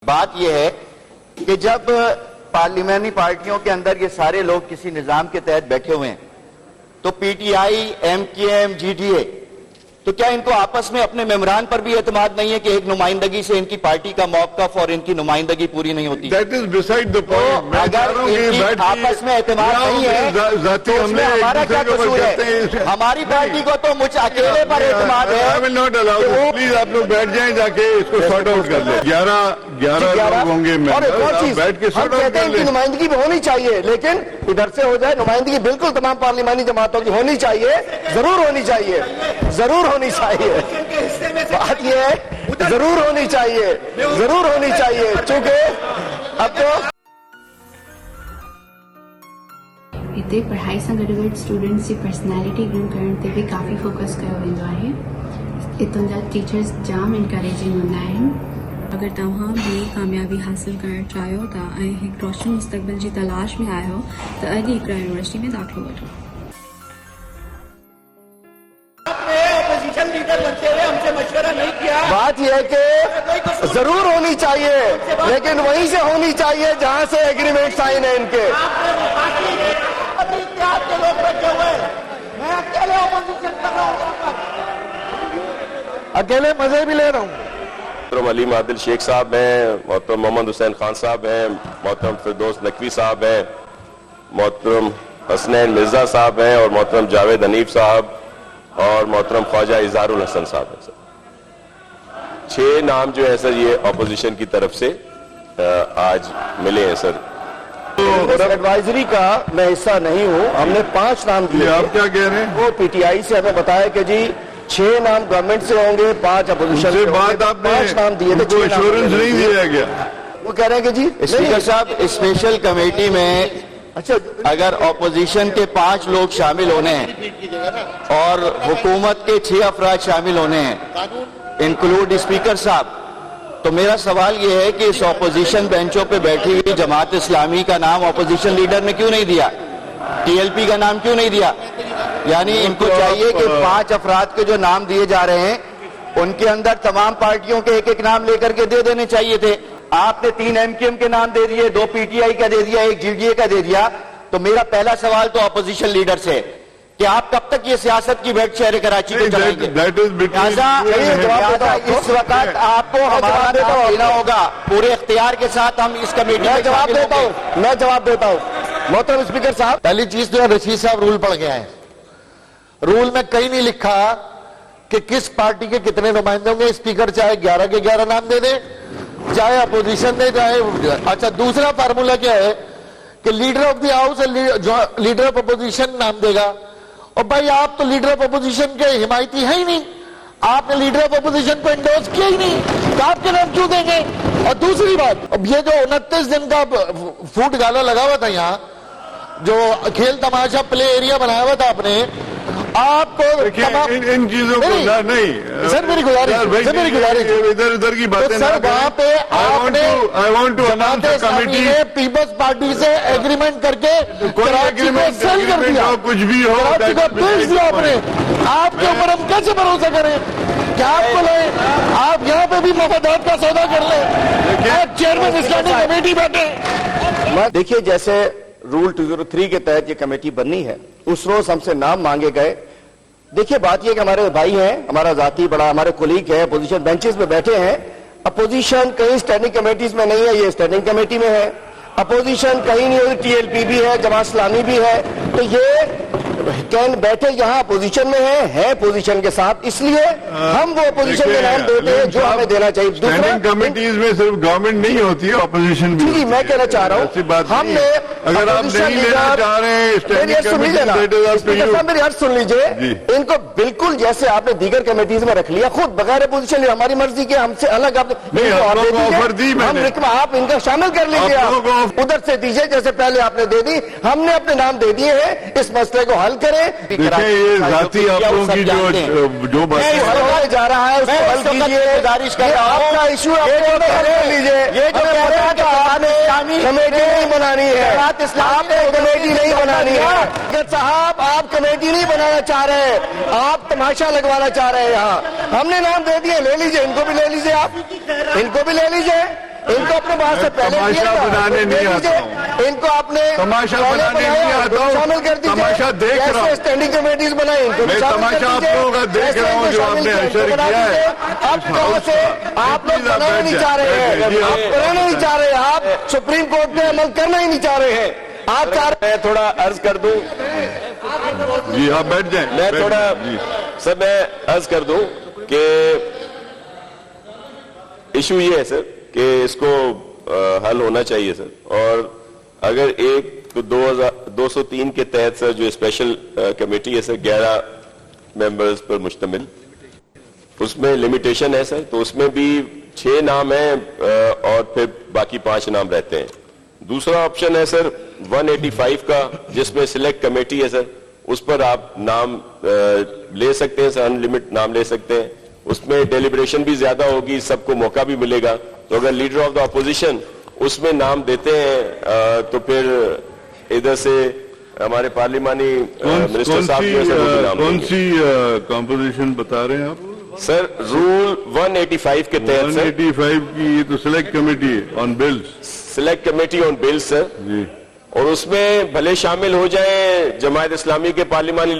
बात यह है कि जब पार्लियामेंट्री पार्टियों के अंदर ये सारे लोग किसी निजाम के तहत बैठे हुए हैं तो पीटीआई, एमकेएम, जीडीए, तो क्या इनको आपस में अपने मेम्बरान पर भी एतमाद नहीं है कि एक नुमाइंदगी से इनकी पार्टी का मौक़िफ़ और इनकी नुमाइंदगी पूरी नहीं होती? That is beside the point. अगर इनकी आपस में एतमाद नहीं है तो उसमें हमारा क्या कसूर है? हमारी पार्टी को तो मुझ अकेले पर एतमाद है। I will not allow this. Please आप लोग बैठ जाएं, जाके इसको सॉर्ट आउट कर लें। 11 लोग होंगे मेंबर, बैठ के सॉर्ट आउट कर लें। नुमाइंदगी भी होनी चाहिए, लेकिन इधर से हो जाए नुमाइंदगी बिल्कुल तमाम पार्लियामानी जमातों की होनी चाहिए, जरूर होनी चाहिए, जरूर होनी चाहिए। बात यह है जरूर होनी चाहिए, जरूर होनी चाहिए, चूंकि अब तो हिते पढ़ाई से गॾु स्टूडेंट्स की पर्सनैलिटी ग्रो करण ते भी काफ़ी फोकस कयो वेंदो आहे। हितां जा टीचर्स जाम इनकरेजिंग हूंदा आहिनि। अगर तव्हां भी कामयाबी हासिल करणु चाहियो था ऐं हिकु रोशन मुस्तक़बिल जी तलाश में आहियो त अॼु हिकिड़ा यूनिवर्सिटी में दाख़िलो वठो। बात यह है कि जरूर होनी चाहिए, लेकिन वहीं से होनी चाहिए जहां से एग्रीमेंट साइन है इनके। अकेले मजे भी ले रहा हूँ। मोहतरम अलीम आदिल शेख साहब हैं, मोहतरम मोहम्मद हुसैन खान साहब हैं, मोहतरम फिरदौस नकवी साहब हैं, मोहतरम हसनैन मिर्जा साहब हैं और मोहतरम जावेद हनीफ साहब और मोहतरम ख्वाजा इजहारुल हसन साहब हैं। सर 6 नाम जो है सर ये अपोजिशन की तरफ से आज मिले हैं। सर एडवाइजरी का मैं हिस्सा नहीं हूँ, हमने 5 नाम दिए। आप क्या कह रहे हैं? वो पीटीआई से हमें बताया कि जी 6 नाम गवर्नमेंट से होंगे, 5 अपोजिशन से बात आपने 5 नाम दिए थे, कोई एश्योरेंस नहीं दिया गया। वो कह रहे हैं कि जी स्पीकर साहब स्पेशल कमेटी में अच्छा अगर ऑपोजिशन के 5 लोग शामिल होने हैं और हुकूमत के 6 अफराद शामिल होने हैं, इंक्लूड स्पीकर साहब, तो मेरा सवाल यह है कि इस ऑपोजिशन बेंचों पे बैठी हुई जमात इस्लामी का नाम ऑपोजिशन लीडर ने क्यों नहीं दिया? टीएलपी का नाम क्यों नहीं दिया? यानी इनको चाहिए कि 5 अफराद के जो नाम दिए जा रहे हैं उनके अंदर तमाम पार्टियों के एक नाम लेकर के दे देने चाहिए थे। आपने 3 एमकेएम के नाम दे दिए, 2 पीटीआई का दे दिया, 1 जीडीए का दे दिया। तो मेरा पहला सवाल तो ऑपोजिशन लीडर से कि आप कब तक ये सियासत की बैठ शहर कराची को चलाएंगे? इस वक्त आपको हमारा नाम लेना होगा, पूरे इख्तियार के साथ हम इस कमेटी में जवाब देता हूँ, मैं जवाब देता हूँ। मोहतरम स्पीकर साहब, पहली चीज तो रशीद साहब रूल पढ़ गया है। रूल में कहीं नहीं लिखा कि किस पार्टी के कितने नुमाइंदे होंगे। स्पीकर चाहे 11 के 11 नाम दे दे, चाहे अपोजिशन दे, चाहे अच्छा। दूसरा फार्मूला क्या है कि leader of the house leader of opposition नाम देगा। और भाई आप तो लीडर ऑफ अपोजिशन के हिमायती है ही नहीं, आपने लीडर ऑफ अपोजिशन को एंडोर्स किया ही नहीं, तो आपके नाम क्यों देंगे? और दूसरी बात, अब ये जो 29 दिन का फूड गाला लगा हुआ था यहाँ, जो खेल तमाशा प्ले एरिया बनाया हुआ था आपने, आपको इन चीजों को नहीं सर मेरी गुजारिश इधर उधर की बातें सर वहाँ पे आपने I want to announce the committee peoples party से एग्रीमेंट करके कोई एग्रीमेंट सेल कर दिया, कुछ भी हो, कराची को बेच दिया आपने। आपके ऊपर हम कैसे भरोसा करें? क्या आपको लगे आप यहाँ पे भी मफादात का सौदा कर ले? चेयरमैन इस्लामिक कमेटी बैठे। देखिए जैसे रूल 203 के तहत ये कमेटी बननी है, उस रोज हमसे नाम मांगे गए। देखिए बात यह कि हमारे भाई हैं, हमारा जाती बड़ा हमारे कोलीग है, अपोजिशन बेंचेस में बैठे हैं। अपोजिशन कहीं स्टैंडिंग कमेटीज में नहीं है, ये स्टैंडिंग कमेटी में है। अपोजिशन कहीं नहीं होती, टीएलपी भी है, जमात इस्लामी भी है। तो ये कैन बैठे यहाँ अपोजिशन में है पोजीशन के साथ, इसलिए हम वो अपोजिशन के नाम देते हैं जो हमें देना चाहिए। दूसरा कमेटीज में सिर्फ गवर्नमेंट नहीं होती है, अपोजिशन भी। जी मैं कहना चाह रहा हूँ, हमने अगर आप नहीं लेना चाह रहे हैं मेरी अर्ज सुन लीजिए, इनको बिल्कुल जैसे आपने दीगर कमेटीज में रख लिया, खुद बगैर अपोजिशन हमारी मर्जी के हमसे अलग ऑफर दी, आप इनका शामिल कर लीजिए, उधर से दीजिए जैसे पहले आपने दे दी, हमने अपने नाम दे दिए हैं। इस मसले को हल करें। देखिए ये जाती आप लोगों की जो बात जा रहा है उसको हल कीजिए, गुजारिश कर रहा हूं। आपका इशू कर लीजिए। ये जो कमेटी नहीं बनानी है, आपको कमेटी नहीं बनानी है। अगर साहब आप कमेटी नहीं बनाना चाह रहे, आप तमाशा लगवाना चाह रहे हैं यहाँ, हमने नाम दे दिए, ले लीजिए, इनको भी ले लीजिए, आप इनको भी ले लीजिए। इनको अपने बात से पहले तमाशा बनाने नहीं आता हूं। इनको आपने तमाशा पहले बनाने बनाया, नहीं आता हूं। शामिल कर दीजिए। तमाशा देख जैसे रहा हूं। स्टैंडिंग कमेटीज बनाई इनको मैं शामिल कर तमाशा आप दीजिए। लोगों का देख जैसे रहा हूं इनको जो शामिल आपने किया, असर इनको बना किया है। दीजिए। अब कहां से आप लोग बनाना नहीं चाह रहे हैं, आप बनाना नहीं चाह रहे, आप सुप्रीम कोर्ट पे अमल करना ही नहीं चाह रहे हैं। आप चाह रहे मैं थोड़ा अर्ज कर दूं, जी आप बैठ जाएं। मैं बैठ थोड़ा जाएं, जी। सर मैं अर्ज कर दूं कि इशू ये है सर कि इसको हल होना चाहिए सर, और अगर एक तो 203 के तहत सर जो स्पेशल कमेटी है सर 11 मेंबर्स पर मुश्तमिल, उसमें लिमिटेशन है सर, तो उसमें भी 6 नाम हैं और फिर बाकी 5 नाम रहते हैं। दूसरा ऑप्शन है सर 185 का, जिसमें सिलेक्ट कमेटी है सर, उस पर आप नाम ले सकते हैं सर, अनलिमिटेड नाम ले सकते हैं। उसमें डेलिब्रेशन भी ज्यादा होगी, सबको मौका भी मिलेगा। तो अगर लीडर ऑफ द अपोजिशन उसमें नाम देते हैं तो फिर इधर से हमारे पार्लिमानी मिनिस्टर साहब जो है सर, वो भी नाम कौन देंगे। सी कॉम्पोजिशन बता रहे हैं आप? सर रूल 185 के तहत सर 185 की ये तो सिलेक्ट कमेटी है on bills. Select committee on bill sir, जी और उसमें भले शामिल हो जाए जमायत इस्लामी के पार्लिमानी